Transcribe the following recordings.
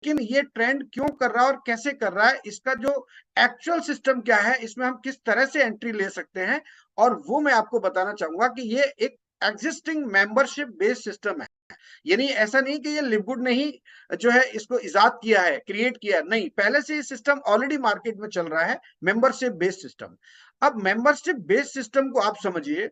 लेकिन ये ट्रेंड क्यों कर रहा है और कैसे कर रहा है, इसका जो एक्चुअल सिस्टम क्या है, इसमें हम किस तरह से एंट्री ले सकते हैं, और वो मैं आपको बताना चाहूंगा कि ये एक एग्जिस्टिंग मेंबरशिप बेस्ड सिस्टम है। यानी ऐसा नहीं कि ये लिवगुड ने ही जो है इसको इजाद किया है, क्रिएट किया है, नहीं, पहले से ये सिस्टम ऑलरेडी मार्केट में चल रहा है, मेंबरशिप बेस्ड सिस्टम। अब मेंबरशिप बेस्ड सिस्टम को आप समझिए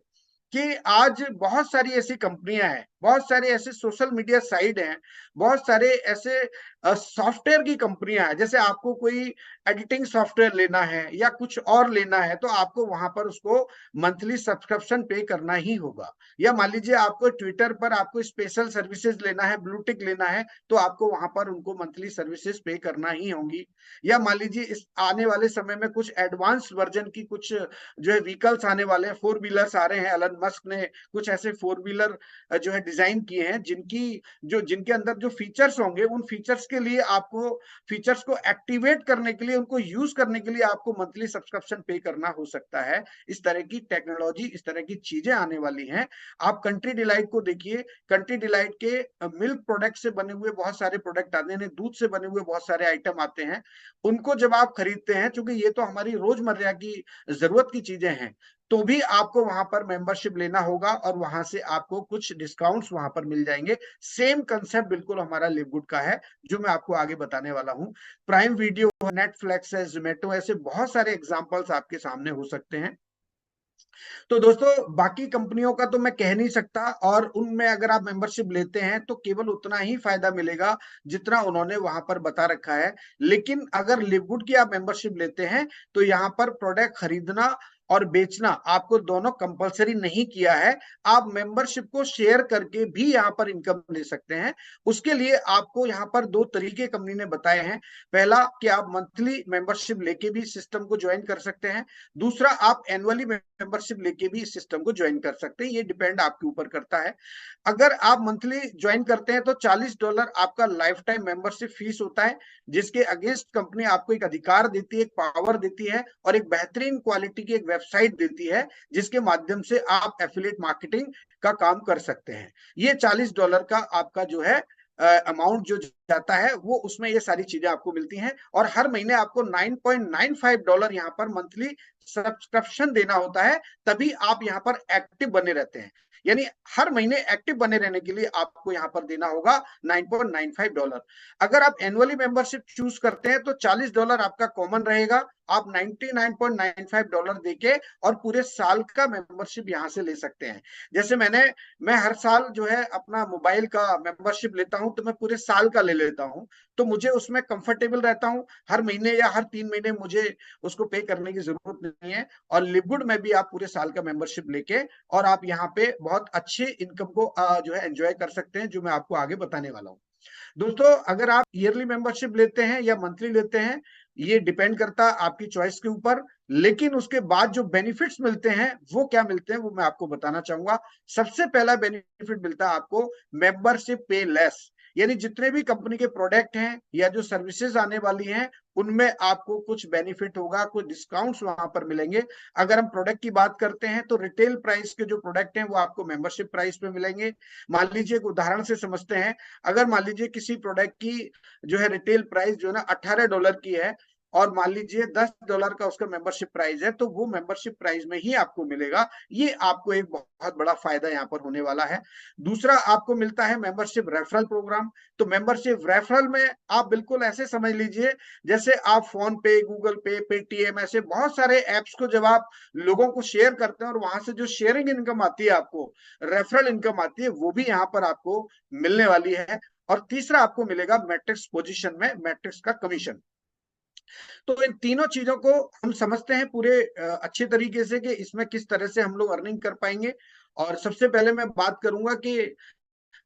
कि आज बहुत सारी ऐसी कंपनियां हैं, बहुत सारे ऐसे सोशल मीडिया साइट हैं, बहुत सारे ऐसे सॉफ्टवेयर की कंपनियां हैं। जैसे आपको कोई एडिटिंग सॉफ्टवेयर लेना है या कुछ और लेना है, तो आपको वहां पर उसको मंथली सब्सक्रिप्शन पे करना ही होगा। या मान लीजिए आपको ट्विटर पर आपको स्पेशल सर्विसेज लेना है, ब्लू टिक लेना है, तो आपको वहां पर उनको मंथली सर्विसेज पे करना ही होंगी। या मान लीजिए इस आने वाले समय में कुछ एडवांस वर्जन की कुछ जो है व्हीकल्स आने वाले हैं, 4 व्हीलर्स आ रहे हैं, एलन मस्क ने कुछ ऐसे 4 व्हीलर जो है डिजाइन किए हैं जिनके अंदर जो फीचर्स होंगे, उन फीचर्स के लिए आपको, फीचर्स को एक्टिवेट करने के लिए, उनको यूज करने के लिए आपको मंथली सब्सक्रिप्शन पे करना हो सकता है। इस तरह की टेक्नोलॉजी, इस तरह की चीजें आने वाली हैं। आप कंट्री डिलाइट को देखिए, कंट्री डिलाइट के मिल्क प्रोडक्ट से बने हुए बहुत सारे प्रोडक्ट आते हैं, दूध से बने हुए बहुत सारे आइटम आते हैं। उनको जब आप खरीदते हैं, क्योंकि ये तो हमारी रोजमर्रा की जरूरत की चीजें हैं, तो भी आपको वहां पर मेंबरशिप लेना होगा और वहां से आपको कुछ डिस्काउंट्स वहां पर मिल जाएंगे। सेम कंसेप्ट बिल्कुल हमारा लिवगुड का है, जो मैं आपको आगे बताने वाला हूं। प्राइम वीडियो, नेटफ्लिक्स है, जोमेटो, ऐसे बहुत सारे एग्जांपल्स आपके सामने हो सकते हैं। तो दोस्तों बाकी कंपनियों का तो मैं कह नहीं सकता, और उनमें अगर आप मेंबरशिप लेते हैं तो केवल उतना ही फायदा मिलेगा जितना उन्होंने वहां पर बता रखा है। लेकिन अगर लिवगुड की आप मेंबरशिप लेते हैं, तो यहाँ पर प्रोडक्ट खरीदना और बेचना आपको दोनों कंपलसरी नहीं किया है। आप मेंबरशिप को शेयर करके भी यहाँ पर इनकम ले सकते हैं। उसके लिए आपको यहाँ पर 2 तरीके कंपनी ने बताए हैं। पहला कि आप मंथली मेंबरशिप लेके भी सिस्टम को ज्वाइन कर सकते हैं। दूसरा, आप एनुअली मेंबरशिप लेके भी इस सिस्टम को ज्वाइन कर सकते हैं। ये डिपेंड आपके ऊपर करता है। अगर आप मंथली ज्वाइन करते हैं तो $40 आपका लाइफ टाइम मेंबरशिप फीस होता है, जिसके अगेंस्ट कंपनी आपको एक अधिकार देती है, एक पावर देती है, और एक बेहतरीन क्वालिटी की एक वेबसाइट देती है, जिसके माध्यम से आप एफिलिएट मार्केटिंग का काम कर सकते हैं। ये $40 का आपका जो है अमाउंट जो जाता है, वो उसमें ये सारी चीजें आपको मिलती हैं। और हर महीने आपको $9.95 यहाँ पर मंथली सब्सक्रिप्शन देना होता है, तभी आप यहाँ पर एक्टिव बने रहते हैं। यानी हर महीने एक्टिव बने रहने के लिए आपको यहाँ पर देना होगा $9.95। अगर आप एनुअली मेंबरशिप चूज करते हैं तो $40 आपका कॉमन रहेगा। आप $99.95 देके और पूरे साल का मेंबरशिप यहाँ से ले सकते हैं। जैसे मैं हर साल जो है अपना मोबाइल का मेंबरशिप लेता हूं, तो मैं पूरे साल का ले लेता हूं, तो मुझे उसमें कंफर्टेबल रहता हूं। हर महीने या हर 3 महीने मुझे उसको पे करने की जरूरत नहीं है। और लिवगुड में भी आप पूरे साल का मेंबरशिप लेके और आप यहाँ पे बहुत अच्छे इनकम को जो है एंजॉय कर सकते हैं, जो मैं आपको आगे बताने वाला हूँ। दोस्तों अगर आप ईयरली मेंबरशिप लेते हैं या मंथली लेते हैं, ये डिपेंड करता है आपकी चॉइस के ऊपर। लेकिन उसके बाद जो बेनिफिट्स मिलते हैं वो क्या मिलते हैं, वो मैं आपको बताना चाहूंगा। सबसे पहला बेनिफिट मिलता है आपको मेंबरशिप पे लेस। यानी जितने भी कंपनी के प्रोडक्ट हैं या जो सर्विसेज आने वाली हैं, उनमें आपको कुछ बेनिफिट होगा, कुछ डिस्काउंट्स वहां पर मिलेंगे। अगर हम प्रोडक्ट की बात करते हैं तो रिटेल प्राइस के जो प्रोडक्ट हैं वो आपको मेंबरशिप प्राइस पे मिलेंगे। मान लीजिए एक उदाहरण से समझते हैं। अगर मान लीजिए किसी प्रोडक्ट की जो है रिटेल प्राइस जो है ना $18 की है, और मान लीजिए $10 का उसका मेंबरशिप प्राइस है, तो वो मेंबरशिप प्राइस में ही आपको मिलेगा। ये आपको एक बहुत बड़ा फायदा यहाँ पर होने वाला है। दूसरा आपको मिलता है मेंबरशिप रेफरल प्रोग्राम। तो मेंबरशिप रेफरल में आप बिल्कुल ऐसे समझ लीजिए, जैसे आप फोन पे, गूगल पे, पेटीएम, ऐसे बहुत सारे एप्स को जब आप लोगों को शेयर करते हैं और वहां से जो शेयरिंग इनकम आती है, आपको रेफरल इनकम आती है, वो भी यहाँ पर आपको मिलने वाली है। और तीसरा आपको मिलेगा मैट्रिक्स पोजीशन में मैट्रिक्स का कमीशन। तो इन तीनों चीजों को हम समझते हैं पूरे अच्छे तरीके से कि इसमें किस तरह से हम लोग अर्निंग कर पाएंगे। और सबसे पहले मैं बात करूंगा कि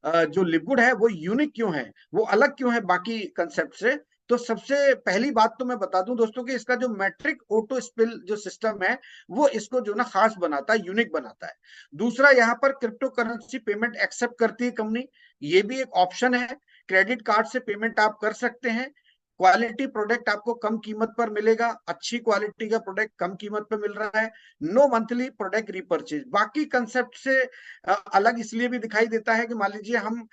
जो लिवगुड है वो यूनिक क्यों है, वो अलग क्यों है बाकी कंसेप्ट से। तो सबसे पहली बात तो मैं बता दूं दोस्तों कि इसका जो मैट्रिक ऑटो स्पिल जो सिस्टम है, वो इसको जो ना खास बनाता है, यूनिक बनाता है। दूसरा, यहाँ पर क्रिप्टो करेंसी पेमेंट एक्सेप्ट करती है कंपनी, ये भी एक ऑप्शन है। क्रेडिट कार्ड से पेमेंट आप कर सकते हैं। क्वालिटी प्रोडक्ट आपको कम कीमत पर मिलेगा, अच्छी क्वालिटी का प्रोडक्ट कम कीमत पर मिल रहा है, नो मंथली प्रोडक्ट रिपर्चेज। बाकी कंसेप्ट से अलग इसलिए भी दिखाई देता है कि मान लीजिए हम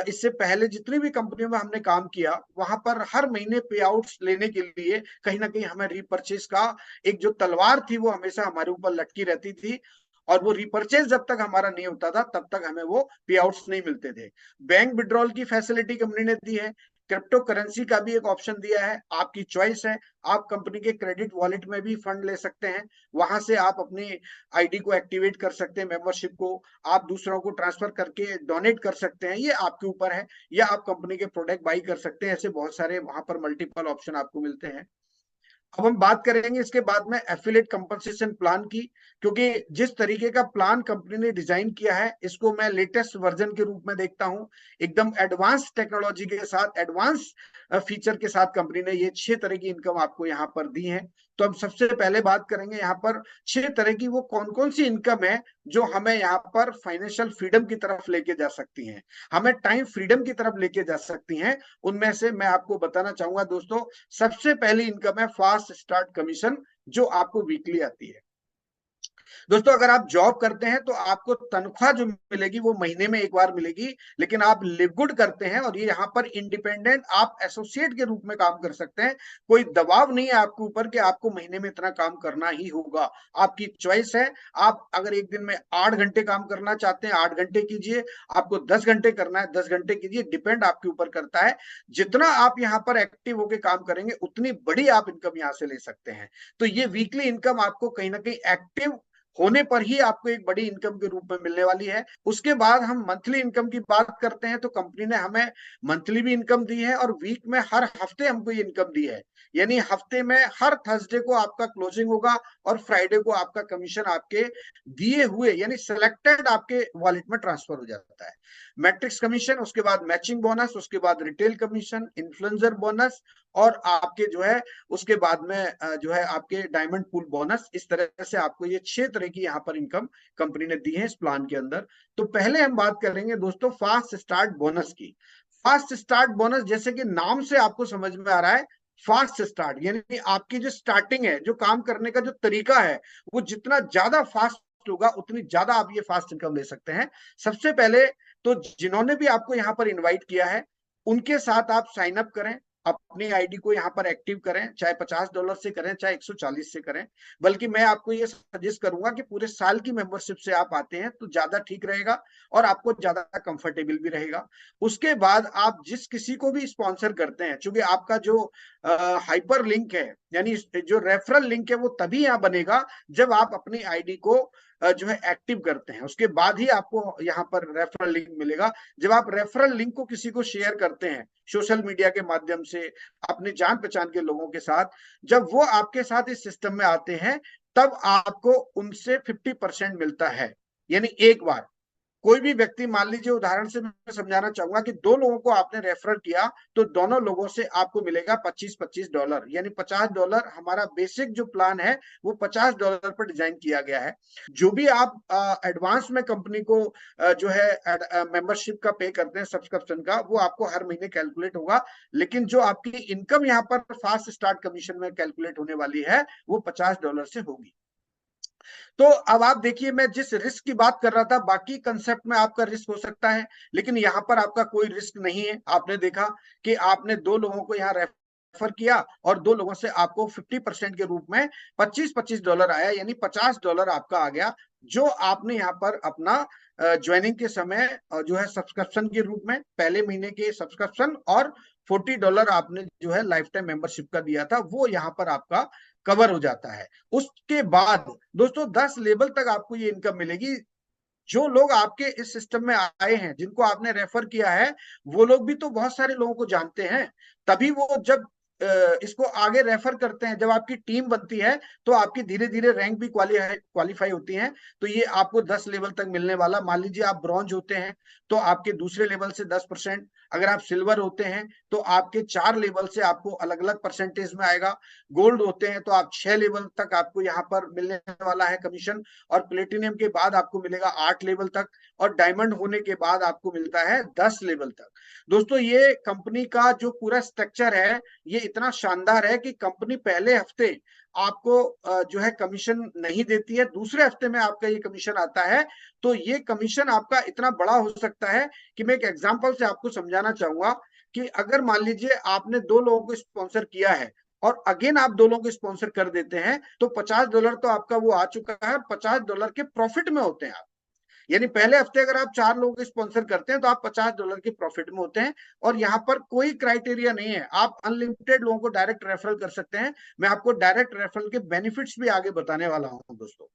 इससे पहले जितनी भी कंपनियों में हमने काम किया, वहां पर हर महीने पे आउट्स लेने के लिए कहीं ना कहीं हमें रिपर्चेज का एक जो तलवार थी वो हमेशा हमारे ऊपर लटकी रहती थी, और वो रिपर्चेज जब तक हमारा नहीं होता था तब तक हमें वो पे आउट्स नहीं मिलते थे। बैंक विड्रॉल की फैसिलिटी कंपनी ने दी है, क्रिप्टो करेंसी का भी एक ऑप्शन दिया है, आपकी चॉइस है। आप कंपनी के क्रेडिट वॉलेट में भी फंड ले सकते हैं, वहां से आप अपनी आईडी को एक्टिवेट कर सकते हैं, मेंबरशिप को आप दूसरों को ट्रांसफर करके डोनेट कर सकते हैं, ये आपके ऊपर है। या आप कंपनी के प्रोडक्ट बाई कर सकते हैं, ऐसे बहुत सारे वहां पर मल्टीपल ऑप्शन आपको मिलते हैं। अब हम बात करेंगे इसके बाद में एफिलिएट कंपनसेशन प्लान की, क्योंकि जिस तरीके का प्लान कंपनी ने डिजाइन किया है इसको मैं लेटेस्ट वर्जन के रूप में देखता हूं। एकदम एडवांस टेक्नोलॉजी के साथ, एडवांस फीचर के साथ कंपनी ने ये 6 तरह की इनकम आपको यहाँ पर दी है। तो हम सबसे पहले बात करेंगे यहाँ पर 6 तरह की वो कौन कौन सी इनकम है जो हमें यहाँ पर फाइनेंशियल फ्रीडम की तरफ लेके जा सकती हैं, हमें टाइम फ्रीडम की तरफ लेके जा सकती हैं। उनमें से मैं आपको बताना चाहूंगा दोस्तों, सबसे पहली इनकम है फास्ट स्टार्ट कमीशन, जो आपको वीकली आती है। दोस्तों अगर आप जॉब करते हैं तो आपको तनख्वाह जो मिलेगी वो महीने में एक बार मिलेगी, लेकिन आप लिव गुड करते हैं और ये यहाँ पर इंडिपेंडेंट आप एसोसिएट के रूप में काम कर सकते हैं। कोई दबाव नहीं है आपके ऊपर कि आपको महीने में इतना काम करना ही होगा, आपकी चॉइस है। आप अगर एक दिन में 8 घंटे काम करना चाहते हैं 8 घंटे कीजिए, आपको 10 घंटे करना है 10 घंटे कीजिए, डिपेंड आपके ऊपर करता है। जितना आप यहाँ पर एक्टिव होकर काम करेंगे उतनी बड़ी आप इनकम यहाँ से ले सकते हैं। तो ये वीकली इनकम आपको कहीं ना कहीं एक्टिव होने पर ही आपको एक बड़ी इनकम के रूप में मिलने वाली है। उसके बाद हम मंथली इनकम की बात करते हैं, तो कंपनी ने हमें मंथली भी इनकम दी है और वीक में हर हफ्ते हमको ये इनकम दी है। यानी हफ्ते में हर थर्सडे को आपका क्लोजिंग होगा और फ्राइडे को आपका कमीशन आपके दिए हुए यानी सिलेक्टेड आपके वॉलेट में ट्रांसफर हो जाता है। मैट्रिक्स कमीशन, उसके बाद मैचिंग बोनस, उसके बाद रिटेल कमीशन, इन्फ्लुएंसर बोनस, और आपके जो है उसके बाद में जो है आपके डायमंड पूल बोनस। इस तरह से आपको ये 6 तरह की यहाँ पर इनकम कंपनी ने दी है इस प्लान के अंदर। तो पहले हम बात करेंगे दोस्तों फास्ट स्टार्ट बोनस की। फास्ट स्टार्ट बोनस जैसे कि नाम से आपको समझ में आ रहा है, फास्ट स्टार्ट यानी आपकी जो स्टार्टिंग है, जो काम करने का जो तरीका है, वो जितना ज्यादा फास्ट होगा उतनी ज्यादा आप ये फास्ट इनकम ले सकते हैं। सबसे पहले तो जिन्होंने भी आपको यहाँ पर इन्वाइट किया है उनके साथ आप साइन अप करें, अपनी आईडी को यहाँ पर एक्टिव करें, चाहे $50 से करें चाहे 140 से करें। बल्कि मैं आपको ये सजेस्ट करूंगा कि पूरे साल की मेंबरशिप से आप आते हैं तो ज्यादा ठीक रहेगा और आपको ज्यादा कंफर्टेबल भी रहेगा। उसके बाद आप जिस किसी को भी स्पॉन्सर करते हैं, चूंकि आपका जो हाइपर लिंक है यानी जो रेफरल लिंक है वो तभी यहाँ बनेगा जब आप अपनी आईडी को जो है एक्टिव करते हैं, उसके बाद ही आपको यहाँ पर रेफरल लिंक मिलेगा। जब आप रेफरल लिंक को किसी को शेयर करते हैं सोशल मीडिया के माध्यम से अपने जान पहचान के लोगों के साथ, जब वो आपके साथ इस सिस्टम में आते हैं तब आपको उनसे 50% मिलता है। यानी एक बार कोई भी व्यक्ति, मान लीजिए उदाहरण से मैं समझाना चाहूंगा कि 2 लोगों को आपने रेफर किया तो दोनों लोगों से आपको मिलेगा $25 यानी $50। हमारा बेसिक जो प्लान है वो $50 पर डिजाइन किया गया है। जो भी आप एडवांस में कंपनी को जो है मेंबरशिप का पे करते हैं, सब्सक्रिप्शन का, वो आपको हर महीने कैलकुलेट होगा। लेकिन जो आपकी इनकम यहाँ पर फास्ट स्टार्ट कमीशन में कैलकुलेट होने वाली है वो $50 से होगी। तो अब आप देखिए, मैं जिस रिस्क की बात कर रहा था, बाकी कंसेप्ट में आपका रिस्क हो सकता है लेकिन यहाँ पर आपका कोई रिस्क नहीं है। आपने देखा कि आपने 2 लोगों को यहाँ रेफर किया और 2 लोगों से आपको 50% के रूप में $25 आया, यानी $50 आपका आ गया, जो आपने यहाँ पर अपना ज्वाइनिंग के समय जो है सब्सक्रिप्शन के रूप में पहले महीने के सब्सक्रिप्शन और $40 आपने जो है लाइफ टाइम मेंबरशिप का दिया था, वो यहाँ पर आपका कवर हो जाता है। उसके बाद दोस्तों 10 लेवल तक आपको ये इनकम मिलेगी। जो लोग आपके इस सिस्टम में आए हैं, जिनको आपने रेफर किया है, वो लोग भी तो बहुत सारे लोगों को जानते हैं, तभी वो जब इसको आगे रेफर करते हैं, जब आपकी टीम बनती है तो आपकी धीरे धीरे रैंक भी क्वालिफाई होती है। तो ये आपको 10 लेवल तक मिलने वाला, मान लीजिए आप ब्रॉन्ज होते हैं तो आपके दूसरे लेवल से 10%, अगर आप सिल्वर होते हैं तो आपके 4 लेवल से आपको अलग अलग परसेंटेज में आएगा। गोल्ड होते हैं तो आप 6 लेवल तक आपको यहाँ पर मिलने वाला है कमीशन, और प्लेटिनियम के बाद आपको मिलेगा 8 लेवल तक, और डायमंड होने के बाद आपको मिलता है 10 लेवल तक। दोस्तों ये कंपनी का जो पूरा स्ट्रक्चर है ये इतना शानदार है कि कंपनी पहले हफ्ते आपको जो है कमीशन नहीं देती है, दूसरे हफ्ते में आपका ये कमीशन आता है। तो ये कमीशन आपका इतना बड़ा हो सकता है कि मैं एक एग्जांपल से आपको समझाना चाहूंगा कि अगर मान लीजिए आपने 2 लोगों को स्पॉन्सर किया है और अगेन आप 2 लोगों को स्पॉन्सर कर देते हैं, तो $50 तो आपका वो आ चुका है, $50 के प्रॉफिट में होते हैं आप। यानी पहले हफ्ते अगर आप 4 लोगों को स्पॉन्सर करते हैं तो आप $50 के प्रॉफिट में होते हैं। और यहाँ पर कोई क्राइटेरिया नहीं है, आप अनलिमिटेड लोगों को डायरेक्ट रेफरल कर सकते हैं। मैं आपको डायरेक्ट रेफरल के बेनिफिट्स भी आगे बताने वाला हूं दोस्तों।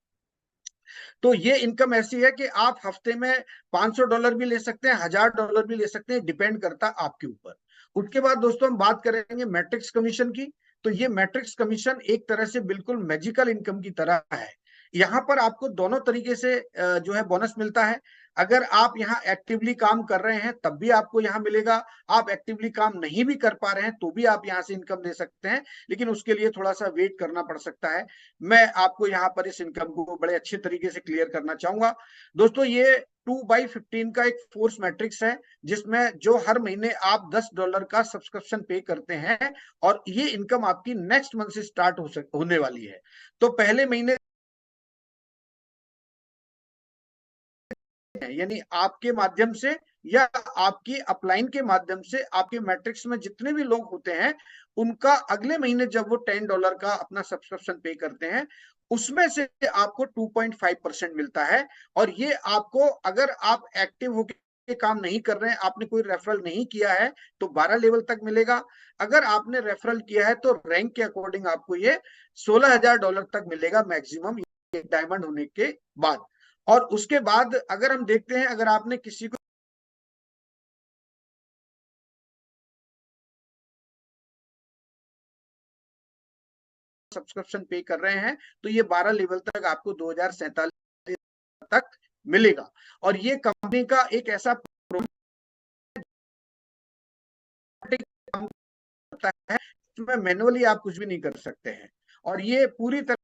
तो ये इनकम ऐसी है कि आप हफ्ते में $500 भी ले सकते हैं, $1000 भी ले सकते हैं, डिपेंड करता है आपके ऊपर। उसके बाद दोस्तों हम बात करेंगे मैट्रिक्स कमीशन की। तो ये मैट्रिक्स कमीशन एक तरह से बिल्कुल मैजिकल इनकम की तरह है। यहाँ पर आपको दोनों तरीके से जो है बोनस मिलता है। अगर आप यहाँ एक्टिवली काम कर रहे हैं तब भी आपको यहाँ मिलेगा, आप एक्टिवली काम नहीं भी कर पा रहे हैं तो भी आप यहाँ से इनकम ले सकते हैं, लेकिन उसके लिए थोड़ा सा वेट करना पड़ सकता है। मैं आपको यहाँ पर इस इनकम को बड़े अच्छे तरीके से क्लियर करना चाहूंगा। दोस्तों ये 2/15 का एक फोर्स मैट्रिक्स है, जिसमें जो हर महीने आप $10 का सब्सक्रिप्शन पे करते हैं, और ये इनकम आपकी नेक्स्ट मंथ से स्टार्ट होने वाली है। तो पहले महीने यानी आपके माध्यम से या आपकी अपलाइन के माध्यम से आपके मैट्रिक्स में जितने भी लोग होते हैं, उनका अगले महीने जब वो $10 का अपना सब्सक्रिप्शन पे करते हैं, उसमें से आपको 2.5% मिलता है। और ये आपको, अगर आप एक्टिव होकर काम नहीं कर रहे हैं, आपने कोई रेफरल नहीं किया है, तो 12 लेवल तक मिलेगा। अगर आपने रेफरल किया है तो रैंक के अकॉर्डिंग आपको ये $16,000 तक मिलेगा मैक्सिमम, डायमंड होने के बाद। और उसके बाद अगर हम देखते हैं, अगर आपने किसी को सब्सक्रिप्शन पे कर रहे हैं तो ये 12 लेवल तक आपको 2047 तक मिलेगा। और ये कंपनी का एक ऐसा काम करता है जिसमें मैनुअली आप कुछ भी नहीं कर सकते हैं, और ये पूरी तरह